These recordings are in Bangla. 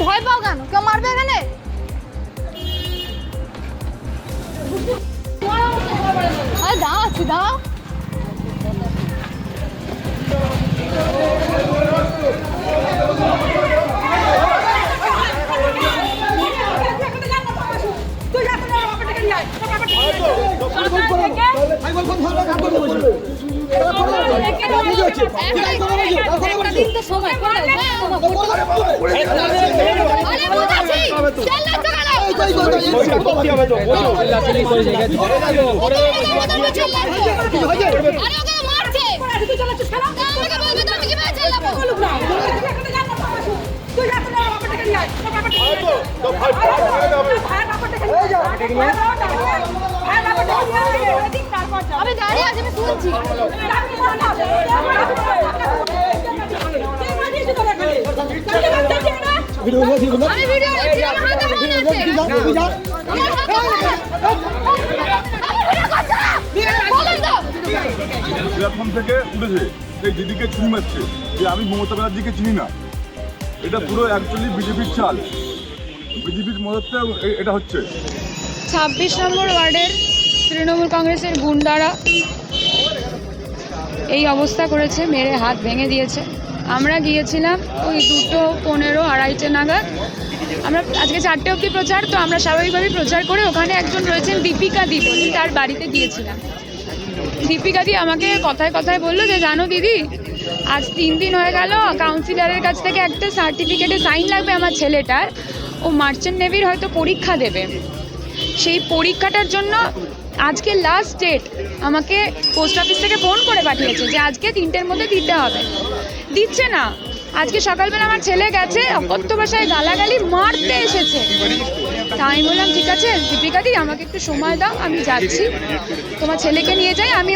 ভয় পাও কেন? কেউ মারবে এখানে? দাঁড়াচ্ছি, দাঁড়াও। আমি দাঁড়িয়ে আছি, আমি শুনছি। আমি ভিডিও নিচ্ছি, আমার হাতে ফোন আছে। প্ল্যাটফর্ম থেকে উঠেছে এই দিদিকে ছুরি মারছে যে আমি মমতা ব্যানার্জিকে চিনি না। এটা পুরো অ্যাকচুয়ালি বিজেপির চাল, বিজেপির মদতে এটা হচ্ছে। 26 নম্বর ওয়ার্ডের তৃণমূল কংগ্রেসের গুন্ডারা এই অবস্থা করেছে, মেরে হাত ভেঙে দিয়েছে। আমরা গিয়েছিলাম ওই 2:15, 2:30 নাগাদ। আমরা আজকে 4টে অবধি প্রচার, তো আমরা স্বাভাবিকভাবেই প্রচার করে ওখানে একজন রয়েছেন দীপিকা দি বলে, তার বাড়িতে গিয়েছিলাম। দীপিকা দি আমাকে কথায় কথায় বললো যে জানো দিদি, আজ 3 দিন হয়ে গেল, কাউন্সিলরের কাছ থেকে একটা সার্টিফিকেটে সাইন লাগবে আমার ছেলেটার। ও মার্চেন্ট নেভির হয়তো পরীক্ষা দেবে, সেই পরীক্ষাটার জন্য আজকে লাস্ট ডেট। আমাকে পোস্ট অফিস থেকে ফোন করে পাঠিয়েছে যে আজকে 3টের মধ্যে দিতে হবে, দিচ্ছে না। আজকে সকালবেলা আমার ছেলে গেছে, অকথ্য ভাষায় গালাগালি মারতে এসেছে। তা আমি বললাম ঠিক আছে দীপিকা দি, আমাকে একটু সময় দাও, আমি যাচ্ছি, তোমার ছেলেকে নিয়ে যাই। আমি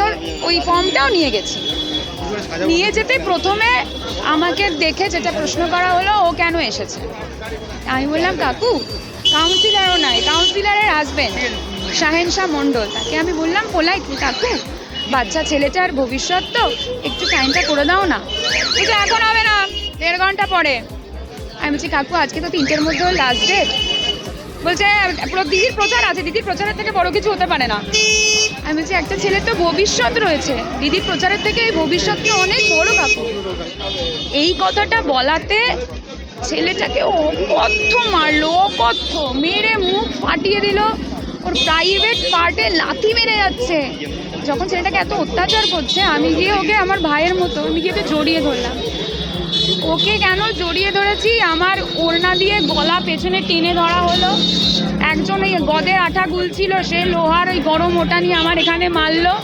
ওই ফর্মটাও নিয়ে গেছি। নিয়ে যেতে প্রথমে আমাকে দেখে যেটা প্রশ্ন করা হলো, ও কেন এসেছে। আমি বললাম কাকু, কাউন্সিলারও নাই, কাউন্সিলারের হাজবেন্ড শাহেনশাহ মণ্ডল, তাকে আমি বললাম পোলাই, কাকু বাচ্চা ছেলেটার ভবিষ্যৎ তো, একটু সাইনটা করে দাও না। বলছে এখন হবে না, 1.5 ঘন্টা পরে। আমি বলছি কাকু আজকে তো 3টের মধ্যে লাস্ট ডেট। বলছে দিদির প্রচার আছে, দিদির প্রচারের থেকে বড় কিছু হতে পারে না। আমি বলছি একটা ছেলের তো ভবিষ্যৎ রয়েছে, দিদির প্রচারের থেকে এই ভবিষ্যৎকে অনেক বড় কাকু। এই কথাটা বলাতে ছেলেটাকে অকথ্য মারলো, অকথ্য মেরে মুখ ফাটিয়ে দিল। ওর প্রাইভেট পার্টে লাথি মেরে যাচ্ছে। যখন ছেলেটাকে এত অত্যাচার করছে, আমি গিয়ে ওকে আমার ভাইয়ের মতো আমি গিয়ে ওকে জড়িয়ে ধরলাম। ওকে কেন জড়িয়ে ধরেছি, আমার ওড়না দিয়ে গলা পেছনে টেনে ধরা হলো। একজন এই গদের আঠা গুলছিল, সে লোহার ওই গরম ওটা নিয়ে আমার এখানে মারলো।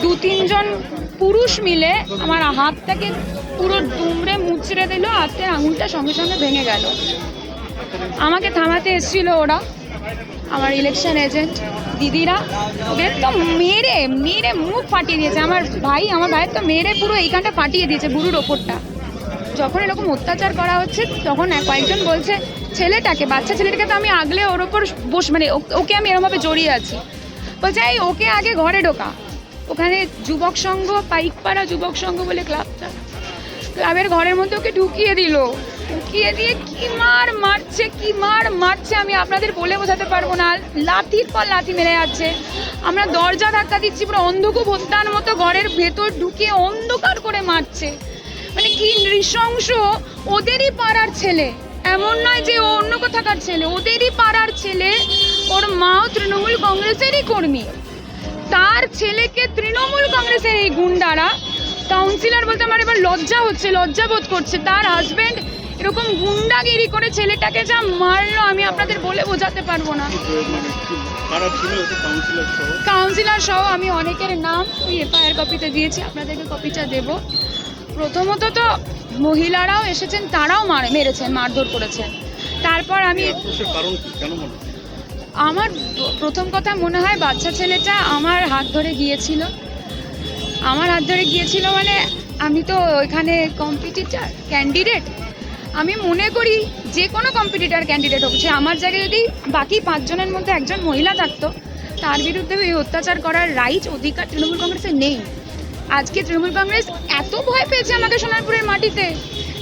2-3 জন পুরুষ মিলে আমার হাতটাকে পুরো দুমড়ে মুচড়ে দিল, হাতের আঙুলটা সঙ্গে সঙ্গে ভেঙে গেল। আমাকে থামাতে এসেছিল ওরা, আমার ইলেকশন এজেন্ট দিদিরা। ওদের তো মেরে মেরে মুখ ফাটিয়ে দিয়েছে। আমার ভাইয়ের তো মেরে পুরো এইখানটা ফাটিয়ে দিয়েছে, বুড়োর ওপরটা। যখন এরকম অত্যাচার করা হচ্ছে তখন কয়েকজন বলছে ছেলেটাকে, বাচ্চা ছেলেটাকে তো আমি আগলে ওর ওপর মানে ওকে আমি এরকমভাবে জড়িয়ে আছি। বলছে এই ওকে আগে ঘরে ঢোকা। ওখানে যুবক সংঘ, পাইকপাড়া যুবক সংঘ বলে ক্লাবটা, ক্লাবের ঘরের মধ্যে ওকে ঢুকিয়ে দিল। ঢুকিয়ে দিয়ে কি মার মারছে আমি আপনাদের বলে বোঝাতে পারবো না। লাথির পর লাথি মেরে যাচ্ছে। আমরা দরজা ধাক্কা দিচ্ছি, পুরো অন্ধকূপ হত্যার মতো ঘরের ভেতর ঢুকিয়ে অন্ধকার করে মারছে। মানে কি নৃশংস। ওদেরই পাড়ার ছেলে, এমন নয় যে ও অন্য কোথাকার ছেলে, ওদেরই পাড়ার ছেলে। ওর মাও তৃণমূল কংগ্রেসেরই কর্মী, তার ছেলেকে তৃণমূল কংগ্রেসের এই গুন্ডারা কাউন্সিলর বলতে আমার এবার লজ্জা হচ্ছে, লজ্জা বোধ করছে। তার হাজবেন্ড এরকম গুন্ডাগিরি করে ছেলেটাকে যা মারলো আমি আপনাদের বলে বোঝাতে পারবো না। কাউন্সিলর সহ আমি অনেকের নাম ওই এফআইআর কপিতে দিয়েছি, আপনাদেরকে কপিটা দেব। প্রথমত তো মহিলারাও এসেছেন, তারাও মেরেছেন, মারধর করেছেন। তারপর আমি আমার প্রথম কথা মনে হয় বাচ্চা ছেলেটা আমার হাত ধরে গিয়েছিল। মানে আমি তো ওইখানে কম্পিটিটার ক্যান্ডিডেট। আমি মনে করি যে কোনো কম্পিটিটার ক্যান্ডিডেট হোক, সে আমার জায়গায় যদি বাকি 5 জনের মধ্যে একজন মহিলা থাকতো তার বিরুদ্ধে এই অত্যাচার করার রাইট অধিকার তৃণমূল কংগ্রেসের নেই। আজকে তৃণমূল কংগ্রেস এত ভয় পেয়েছে আমাকে সোনারপুরের মাটিতে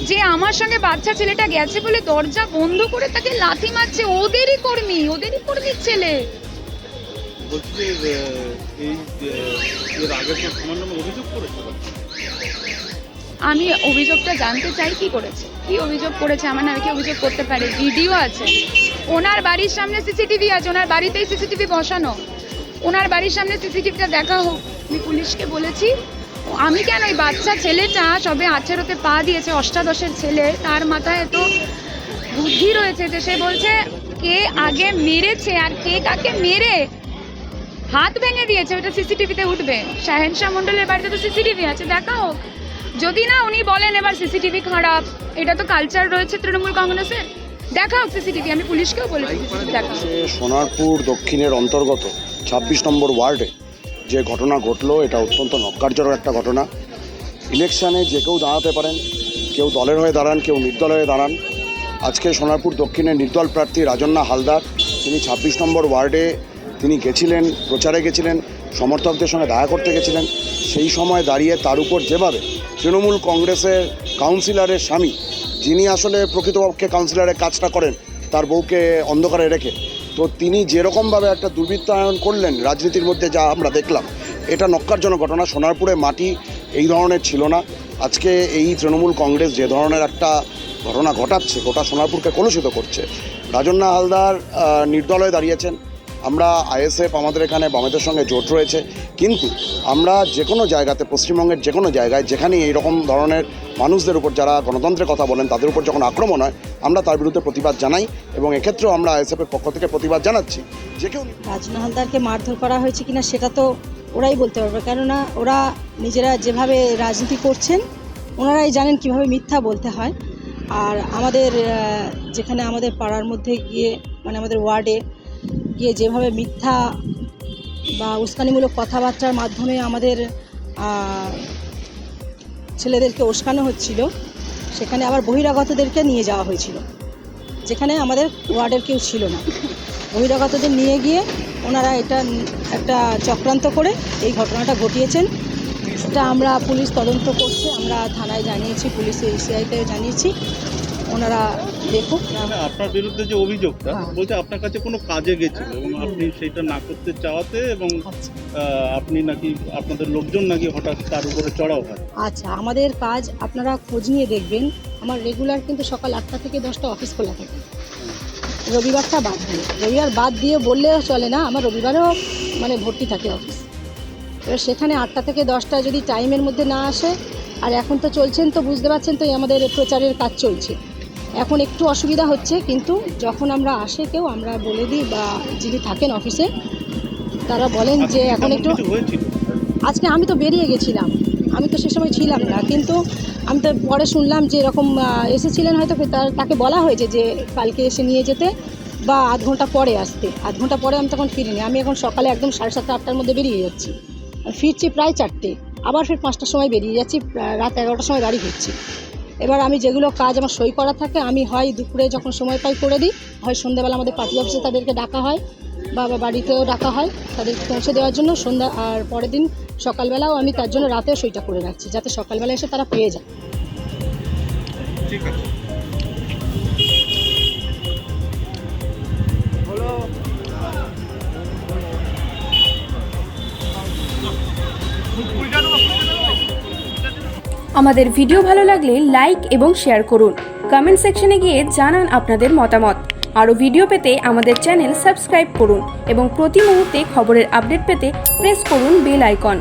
যে আমার সঙ্গে বাচ্চা ছেলেটা গেছে বলে দরজা বন্ধ করে তাকে লাথি মারছে। ওদেরই কর্মীর ছেলে। বলছি যে এর আগে তো তোমার নামে অভিযোগ করেছে। আমি অভিযোগটা জানতে চাই কি অভিযোগ করেছে আমার নামে, কি অভিযোগ করতে পারে। ভিডিও আছে, ওনার বাড়ির সামনে সিসিটিভি আছে, ওনার বাড়িতেই সিসিটিভি বসানো, ওনার বাড়ির সামনে সিসিটিভিটা দেখা হোক। আমি পুলিশকে বলেছি আমি কেন, ওই বাচ্চা ছেলেটা সবে 18তে পা দিয়েছে, অষ্টাদশের ছেলে, তার মাথায় এত বুদ্ধি রয়েছে যে সে বলছে কে আগে মেরেছে আর কে কাকে মেরে হাত ভেঙে দিয়েছে ওটা সিসিটিভিতে উঠবে। শাহেনশাহ মণ্ডলের বাড়িতে তো সিসিটিভি আছে, দেখা হোক। যদি না উনি বলেন এবার সিসিটিভি খারাপ, এটা তো কালচার রয়েছে তৃণমূল কংগ্রেসের, দেখা হোক সিসিটিভি। আমি পুলিশকেও বলেছি দেখা হোক। সোনারপুর দক্ষিণের অন্তর্গত 26 নম্বর ওয়ার্ডে যে ঘটনা ঘটলো এটা অত্যন্ত নক্কারজনক একটা ঘটনা। ইলেকশানে যে কেউ দাঁড়াতে পারেন, কেউ দলের হয়ে দাঁড়ান, কেউ নির্দল হয়ে দাঁড়ান। আজকে সোনারপুর দক্ষিণের নির্দল প্রার্থী রাজন্না হালদার তিনি 26 নম্বর ওয়ার্ডে তিনি গেছিলেন, প্রচারে গেছিলেন, সমর্থকদের সঙ্গে দেখা করতে গেছিলেন। সেই সময় দাঁড়িয়ে তার উপর যেভাবে তৃণমূল কংগ্রেসের কাউন্সিলরের স্বামী, যিনি আসলে প্রকৃতপক্ষে কাউন্সিলরের কাজটা করেন তার বউকে অন্ধকারে রেখে, তো তিনি যেরকমভাবে একটা দুর্বৃত্তায়ন করলেন রাজনীতির মধ্যে, যা আমরা দেখলাম, এটা নক্কারজনক ঘটনা। সোনারপুরে মাটি এই ধরনের ছিল না। আজকে এই তৃণমূল কংগ্রেস যে ধরনের একটা ঘটনা ঘটাচ্ছে, গোটা সোনারপুরকে কলুষিত করছে। রাজন্না হালদার নির্দল হয়ে দাঁড়িয়েছেন। আমরা আইএসএফ, আমাদের এখানে বামেদের সঙ্গে জোট রয়েছে, কিন্তু আমরা যে কোনো জায়গাতে, পশ্চিমবঙ্গের যে কোনো জায়গায় যেখানে এইরকম ধরনের মানুষদের উপর, যারা গণতন্ত্রের কথা বলেন, তাদের উপর যখন আক্রমণ হয়, আমরা তার বিরুদ্ধে প্রতিবাদ জানাই এবং এক্ষেত্রেও আমরা আইএসএফের পক্ষ থেকে প্রতিবাদ জানাচ্ছি। যে কেউ রাজন্না হালদারকে মারধর করা হয়েছে কিনা সেটা তো ওরাই বলতে পারবে, কেননা ওরা নিজেরা যেভাবে রাজনীতি করছেন ওনারাই জানেন কিভাবে মিথ্যা বলতে হয়। আর আমাদের যেখানে আমাদের পাড়ার মধ্যে গিয়ে, মানে আমাদের ওয়ার্ডে গিয়ে যেভাবে মিথ্যা বা উস্কানিমূলক কথাবার্তার মাধ্যমে আমাদের ছেলেদেরকে উস্কানো হচ্ছিল, সেখানে আবার বহিরাগতদেরকে নিয়ে যাওয়া হয়েছিল, যেখানে আমাদের ওয়ার্ডের কেউ ছিল না। বহিরাগতদের নিয়ে গিয়ে ওনারা এটা একটা চক্রান্ত করে এই ঘটনাটা ঘটিয়েছেন। সেটা আমরা পুলিশ তদন্ত করছে, আমরা থানায় জানিয়েছি, পুলিশ সিআইতে জানিয়েছি, ওনারা দেখুক। আপনার বিরুদ্ধে যে অভিযোগটা বলছে আপনার কাছে কোনো কাজে গেছিল এবং আপনি সেটা না করতে চাওয়াতে এবং আপনি নাকি, আপনাদের লোকজন নাকি হঠাৎ তার উপরে চড়াও হয়। আচ্ছা, আমাদের কাজ আপনারা খোঁজ নিয়ে দেখবেন, আমার রেগুলার কিন্তু সকাল 8টা থেকে 10টা অফিস খোলা থাকে, রবিবারটা বাদ দিয়ে। রবিবার বাদ দিয়ে বললেও চলে না, আমার রবিবারেও মানে ভর্তি থাকে অফিস। এবার সেখানে 8টা থেকে 10টা যদি টাইমের মধ্যে না আসে, আর এখন তো চলছেন, তো বুঝতে পারছেন তো আমাদের প্রচারের কাজ চলছে, এখন একটু অসুবিধা হচ্ছে। কিন্তু যখন আমরা আসে কেউ, আমরা বলে দিই, বা যিনি থাকেন অফিসে তারা বলেন যে এখন একটু, আজকে আমি তো বেরিয়ে গেছিলাম, আমি তো সে সময় ছিলাম না, কিন্তু আমি তো পরে শুনলাম যে এরকম এসেছিলেন, হয়তো তাকে বলা হয়েছে যে কালকে এসে নিয়ে যেতে বা আধ ঘন্টা পরে আসতে। আধ ঘন্টা পরে আমি তখন ফিরিনি, আমি এখন সকালে একদম 7:30 8টার মধ্যে বেরিয়ে যাচ্ছি, ফিরছি প্রায় 4টে, আবার ফির 5টার সময় বেরিয়ে যাচ্ছি, রাত 11টার সময় বাড়ি ফিরছি। এবার আমি যেগুলো কাজ আমার সই করা থাকে, আমি হয় দুপুরে যখন সময় পাই করে দিই, হয় সন্ধ্যাবেলা আমাদের পার্টি অফিসে তাদেরকে ডাকা হয় বা বাড়িতেও ডাকা হয় তাদেরকে পৌঁছে দেওয়ার জন্য সন্ধ্যা, আর পরের দিন সকালবেলাও আমি তার জন্য রাতেও সইটা করে রাখছি, যাতে সকালবেলা এসে তারা পেয়ে যায়। ঠিক আছে। আমাদের ভিডিও ভালো লাগলে লাইক এবং শেয়ার করুন। কমেন্ট সেকশনে গিয়ে জানান আপনাদের মতামত। আরও ভিডিও পেতে আমাদের চ্যানেল সাবস্ক্রাইব করুন এবং প্রতি মুহূর্তে খবরের আপডেট পেতে প্রেস করুন বেল আইকন।